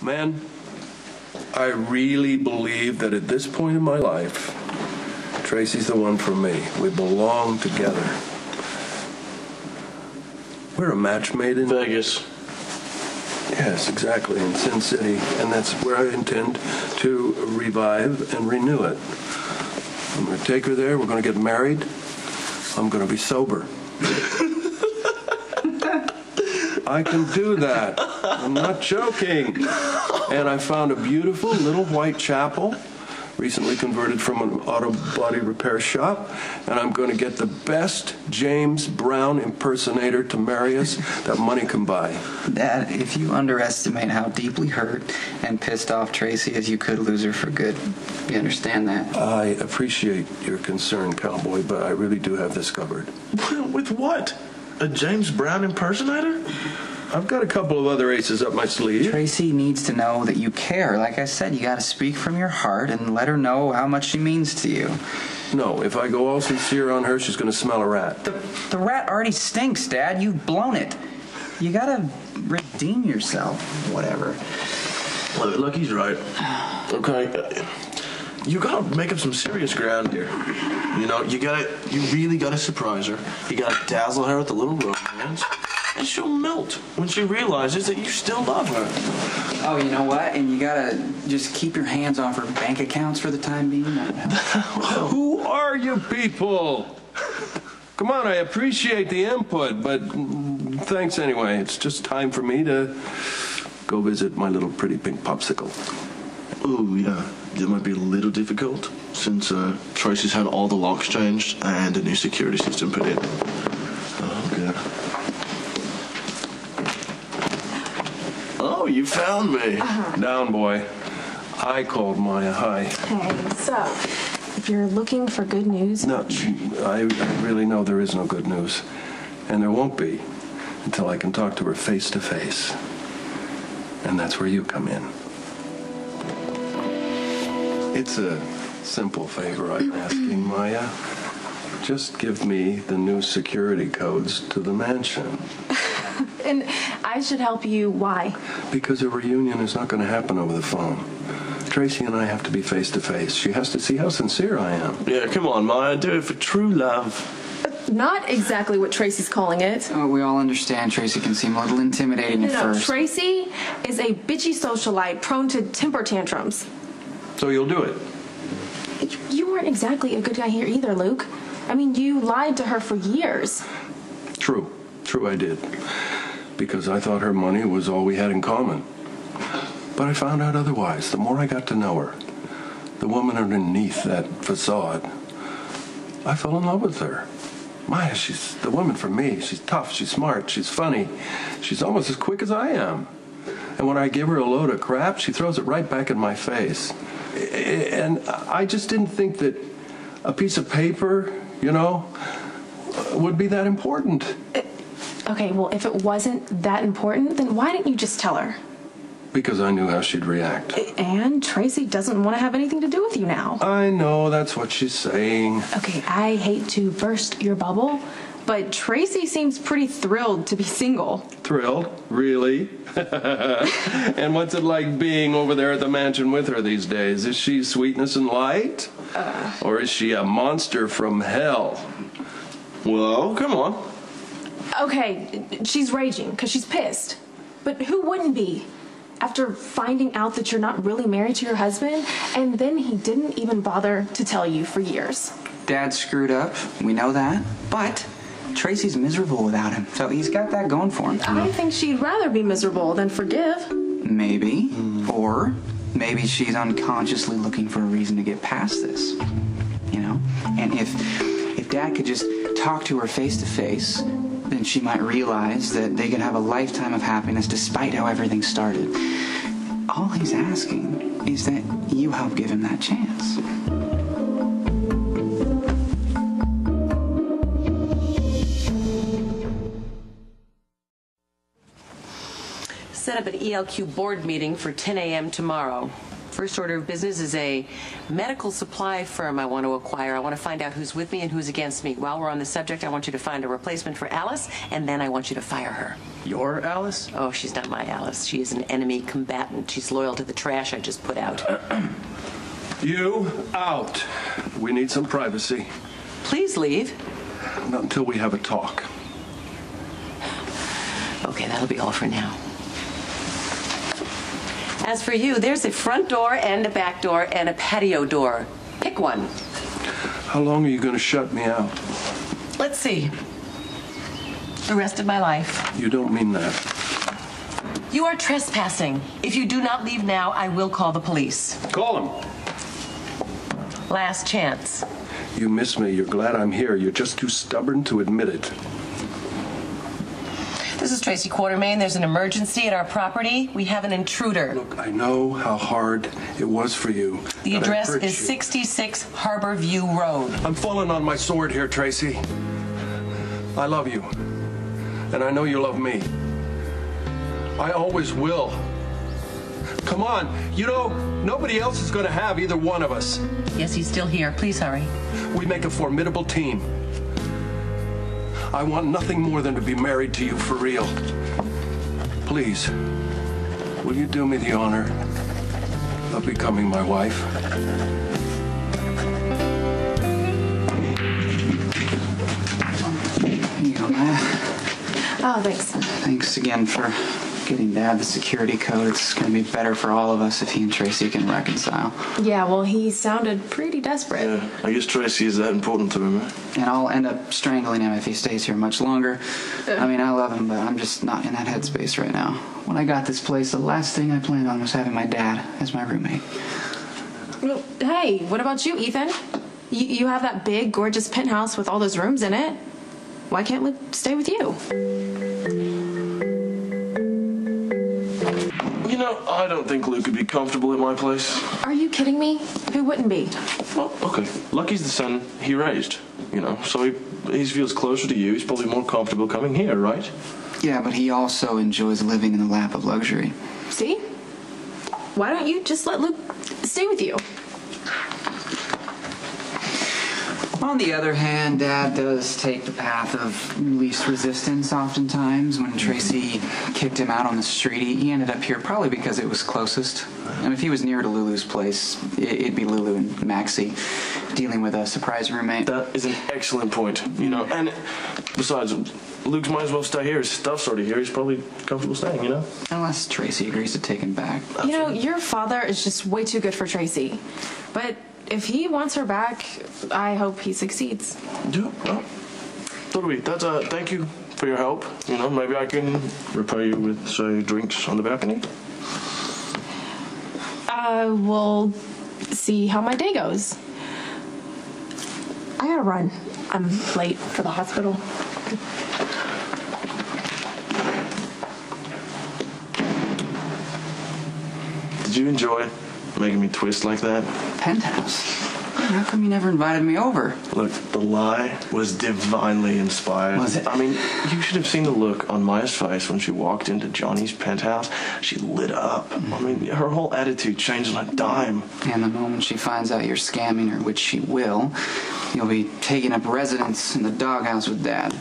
Man, I really believe that at this point in my life, Tracy's the one for me. We belong together. We're a match made in Vegas. Yes, exactly, in Sin City, and that's where I intend to revive and renew it. I'm going to take her there. We're going to get married. I'm going to be sober. I can do that. I'm not joking. And I found a beautiful little white chapel, recently converted from an auto body repair shop, and I'm going to get the best James Brown impersonator to marry us that money can buy. Dad, if you underestimate how deeply hurt and pissed off Tracy is, you could lose her for good. You understand that? I appreciate your concern, cowboy, but I really do have this covered. With what? A James Brown impersonator? I've got a couple of other aces up my sleeve. Tracy needs to know that you care. Like I said, you got to speak from your heart and let her know how much she means to you. No, if I go all sincere on her, she's going to smell a rat. The rat already stinks, Dad. You've blown it. You got to redeem yourself. Whatever. Look, he's right. Okay. You gotta make up some serious ground here. You know, you really gotta surprise her. You gotta dazzle her with a little romance. And she'll melt when she realizes that you still love her. Oh, you know what? And you gotta just keep your hands off her bank accounts for the time being. Who are you people? Come on, I appreciate the input, but thanks anyway. It's just time for me to go visit my little pretty pink popsicle. Ooh, yeah. It might be a little difficult since Tracy's had all the locks changed and a new security system put in. Oh, good. Oh, you found me. Down, boy. I called Maya. Hi. Hey, so, if you're looking for good news... No, I really know there is no good news. And there won't be until I can talk to her face to face. And that's where you come in. It's a simple favor I'm asking, Maya. Just give me the new security codes to the mansion. And I should help you. Why? Because a reunion is not going to happen over the phone. Tracy and I have to be face to face. She has to see how sincere I am. Yeah, come on, Maya. Do it for true love. Not exactly what Tracy's calling it. Oh, we all understand Tracy can seem a little intimidating at first. Tracy is a bitchy socialite prone to temper tantrums. So you'll do it? You weren't exactly a good guy here either, Luke. I mean, you lied to her for years. True. True, I did. Because I thought her money was all we had in common. But I found out otherwise. The more I got to know her, the woman underneath that facade, I fell in love with her. Maya, she's the woman for me. She's tough, she's smart, she's funny. She's almost as quick as I am. And when I give her a load of crap, she throws it right back in my face. And I just didn't think that a piece of paper, you know, would be that important. Okay, well, if it wasn't that important, then why didn't you just tell her? Because I knew how she'd react. And Tracy doesn't want to have anything to do with you now. I know, that's what she's saying. Okay, I hate to burst your bubble, but Tracy seems pretty thrilled to be single. Thrilled? Really? And what's it like being over there at the mansion with her these days? Is she sweetness and light? Or is she a monster from hell? Well, come on. Okay, she's raging because she's pissed. But who wouldn't be? After finding out that you're not really married to your husband, and then he didn't even bother to tell you for years. Dad screwed up. We know that. But Tracy's miserable without him, so he's got that going for him. I think she'd rather be miserable than forgive. Maybe. Or maybe she's unconsciously looking for a reason to get past this. You know? And if Dad could just talk to her face to face, then she might realize that they could have a lifetime of happiness despite how everything started. All he's asking is that you help give him that chance. Set up an ELQ board meeting for 10 a.m. tomorrow. First order of business is a medical supply firm I want to acquire. I want to find out who's with me and who's against me. While we're on the subject, I want you to find a replacement for Alice, and then I want you to fire her. Your Alice? Oh, she's not my Alice. She is an enemy combatant. She's loyal to the trash I just put out. You out. We need some privacy. Please leave. Not until we have a talk. Okay, that'll be all for now. As for you, there's a front door and a back door and a patio door. Pick one. How long are you going to shut me out? Let's see. The rest of my life. You don't mean that. You are trespassing. If you do not leave now, I will call the police. Call him. Last chance. You miss me. You're glad I'm here. You're just too stubborn to admit it. This is Tracy Quartermaine. There's an emergency at our property. We have an intruder. Look, I know how hard it was for you. The but I address hurt is you. 66 Harbor View Road. I'm falling on my sword here, Tracy. I love you. And I know you love me. I always will. Come on. You know, nobody else is going to have either one of us. Yes, he's still here. Please hurry. We make a formidable team. I want nothing more than to be married to you for real. Please, will you do me the honor of becoming my wife? Here you go, Matt. Oh, thanks. Thanks again for getting Dad the security code. It's going to be better for all of us if he and Tracy can reconcile. Yeah, well, he sounded pretty desperate. Yeah, I guess Tracy is that important to him, eh? And I'll end up strangling him if he stays here much longer. I mean, I love him, but I'm just not in that headspace right now. When I got this place, the last thing I planned on was having my dad as my roommate. Well, hey, what about you, Ethan? You have that big, gorgeous penthouse with all those rooms in it. Why can't Luke stay with you? You know, I don't think Luke could be comfortable at my place. Are you kidding me? Who wouldn't be? Well, okay. Lucky's the son he raised, you know, so he feels closer to you. He's probably more comfortable coming here, right? Yeah, but he also enjoys living in the lap of luxury. See? Why don't you just let Luke stay with you? On the other hand, Dad does take the path of least resistance oftentimes. When Tracy kicked him out on the street, he ended up here probably because it was closest. And if he was near to Lulu's place, it'd be Lulu and Maxie dealing with a surprise roommate. That is an excellent point, you know, and besides, Luke might as well stay here. His stuff's already here. He's probably comfortable staying, you know? Unless Tracy agrees to take him back. You know, your father is just way too good for Tracy. But if he wants her back, I hope he succeeds. Yeah, well, totally. That's thank you for your help. You know, maybe I can repay you with, say, drinks on the balcony. We'll see how my day goes. I gotta run. I'm late for the hospital. Did you enjoy making me twist like that? Penthouse? How come you never invited me over? Look, the lie was divinely inspired. Was it? I mean, you should have seen the look on Maya's face when she walked into Johnny's penthouse. She lit up. I mean, her whole attitude changed on a dime. And the moment she finds out you're scamming her, which she will, you'll be taking up residence in the doghouse with Dad.